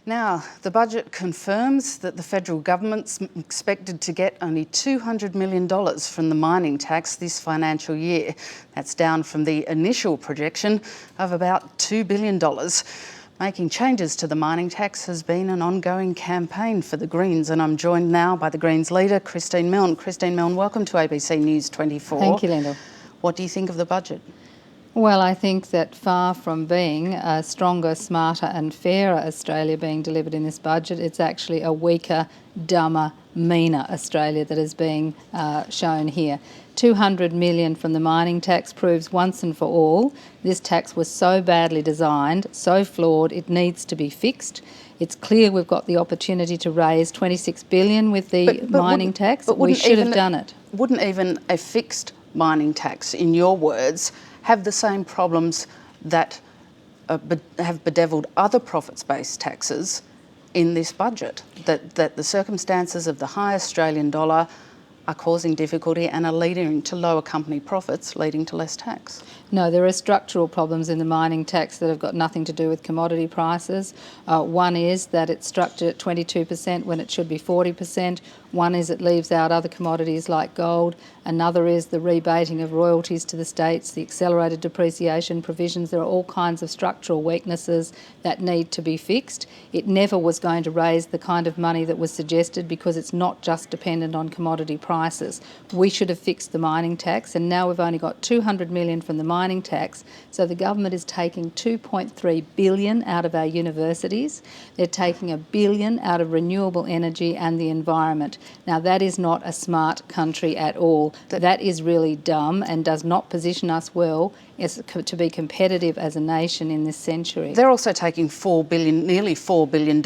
Now, the budget confirms that the federal government's expected to get only $200 million from the mining tax this financial year. That's down from the initial projection of about $2 billion. Making changes to the mining tax has been an ongoing campaign for the Greens, and I'm joined now by the Greens leader, Christine Milne. Christine Milne, welcome to ABC News 24. Thank you, Linda. What do you think of the budget? Well, I think that far from being a stronger, smarter and fairer Australia being delivered in this budget, it's actually a weaker, dumber, meaner Australia that is being shown here. $200 million from the mining tax proves once and for all this tax was so badly designed, so flawed, it needs to be fixed. It's clear we've got the opportunity to raise $26 billion with the mining tax. We should have done it. Wouldn't even a fixed mining tax, in your words, have the same problems that have bedeviled other profits-based taxes in this budget? That the circumstances of the high Australian dollar are causing difficulty and are leading to lower company profits, leading to less tax? No, there are structural problems in the mining tax that have got nothing to do with commodity prices. One is that it's structured at 22% when it should be 40%. One is it leaves out other commodities like gold. Another is the rebating of royalties to the states, the accelerated depreciation provisions. There are all kinds of structural weaknesses that need to be fixed. It never was going to raise the kind of money that was suggested because it's not just dependent on commodity prices. We should have fixed the mining tax, and now we've only got $200 million from the mining tax. So the government is taking $2.3 billion out of our universities. They're taking $1 billion out of renewable energy and the environment. Now, that is not a smart country at all. That is really dumb and does not position us well to be competitive as a nation in this century. They're also taking nearly $4 billion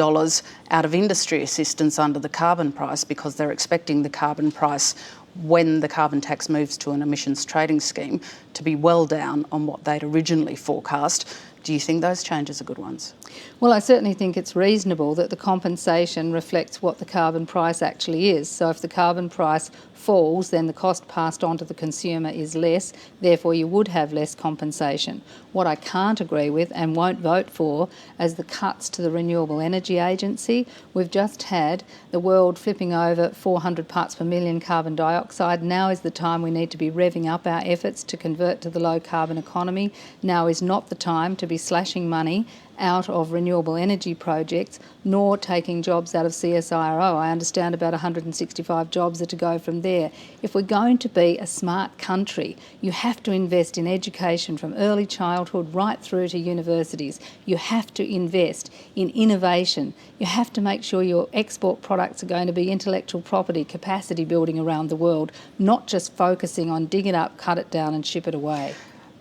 out of industry assistance under the carbon price because they're expecting the carbon price, when the carbon tax moves to an emissions trading scheme, to be well down on what they'd originally forecast. Do you think those changes are good ones? Well, I certainly think it's reasonable that the compensation reflects what the carbon price actually is. So if the carbon price falls, then the cost passed on to the consumer is less, therefore you would have less compensation. What I can't agree with and won't vote for is the cuts to the Renewable Energy Agency. We've just had the world flipping over 400 parts per million carbon dioxide. Now is the time we need to be revving up our efforts to convert to the low carbon economy. Now is not the time to be slashing money out of renewable energy projects, nor taking jobs out of CSIRO. I understand about 165 jobs are to go from there. If we're going to be a smart country, you have to invest in education from early childhood right through to universities. You have to invest in innovation. You have to make sure your export products are going to be intellectual property, capacity building around the world, not just focusing on dig it up, cut it down and ship it away.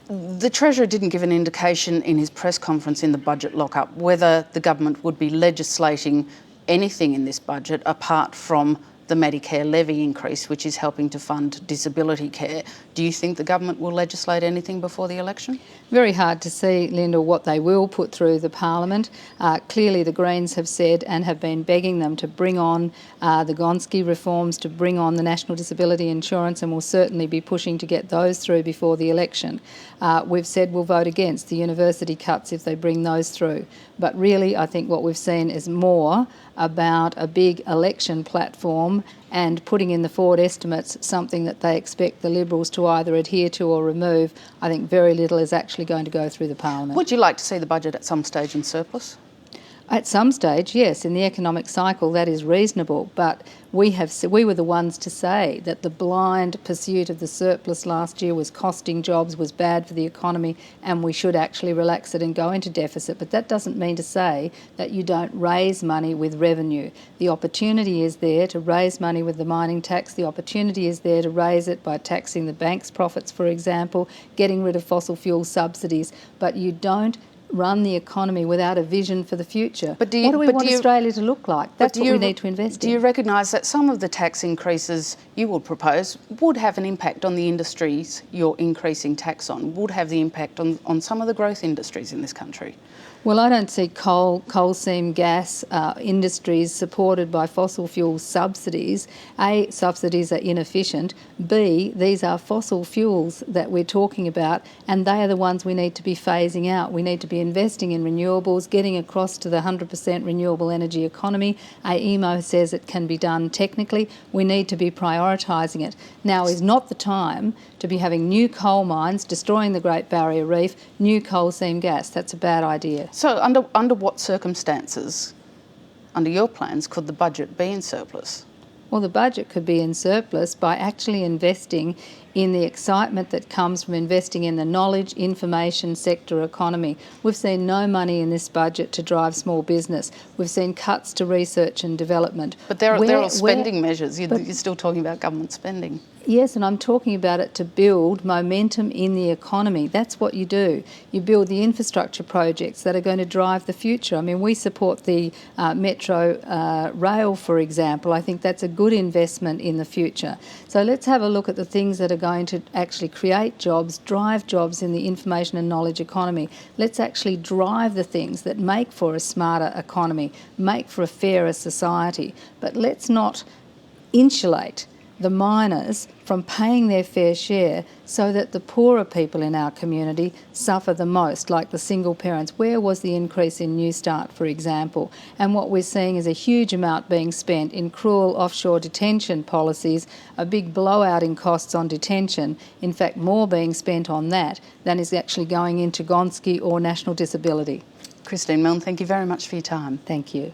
The Treasurer didn't give an indication in his press conference in the budget lock-up whether the government would be legislating anything in this budget apart from the Medicare levy increase, which is helping to fund disability care. Do you think the government will legislate anything before the election? Very hard to see, Linda, what they will put through the Parliament. Clearly the Greens have said and have been begging them to bring on the Gonski reforms, to bring on the National Disability Insurance, and will certainly be pushing to get those through before the election. We've said we'll vote against the university cuts if they bring those through. But really, I think what we've seen is more about a big election platform and putting in the forward estimates something that they expect the Liberals to either adhere to or remove. I think very little is actually going to go through the Parliament. Would you like to see the budget at some stage in surplus? At some stage, yes. In the economic cycle, that is reasonable. But we were the ones to say that the blind pursuit of the surplus last year was costing jobs, was bad for the economy, and we should actually relax it and go into deficit. But that doesn't mean to say that you don't raise money with revenue. The opportunity is there to raise money with the mining tax. The opportunity is there to raise it by taxing the bank's profits, for example, getting rid of fossil fuel subsidies. But you don't run the economy without a vision for the future. What do we want Australia to look like? That's what we need to invest in. Do you recognise that some of the tax increases you will propose would have an impact on the industries you're increasing tax on, would have the impact on some of the growth industries in this country? Well, I don't see coal seam gas industries supported by fossil fuel subsidies. A, subsidies are inefficient. B, these are fossil fuels that we're talking about, and they are the ones we need to be phasing out. We need to be investing in renewables, getting across to the 100% renewable energy economy. AEMO says it can be done technically. We need to be prioritising it. Now is not the time to be having new coal mines, destroying the Great Barrier Reef, new coal seam gas. That's a bad idea. So under what circumstances, under your plans, could the budget be in surplus? Well, the budget could be in surplus by actually investing in the excitement that comes from investing in the knowledge, information sector economy. We've seen no money in this budget to drive small business. We've seen cuts to research and development. But they're all spending measures. You're still talking about government spending. Yes, and I'm talking about it to build momentum in the economy. That's what you do. You build the infrastructure projects that are going to drive the future. I mean, we support the metro rail, for example. I think that's a good investment in the future. So let's have a look at the things that are going to actually create jobs, drive jobs in the information and knowledge economy. Let's actually drive the things that make for a smarter economy, make for a fairer society. But let's not insulate the miners from paying their fair share so that the poorer people in our community suffer the most, like the single parents. Where was the increase in New Start, for example? And what we're seeing is a huge amount being spent in cruel offshore detention policies, a big blowout in costs on detention, in fact more being spent on that than is actually going into Gonski or national disability. Christine Milne, thank you very much for your time. Thank you.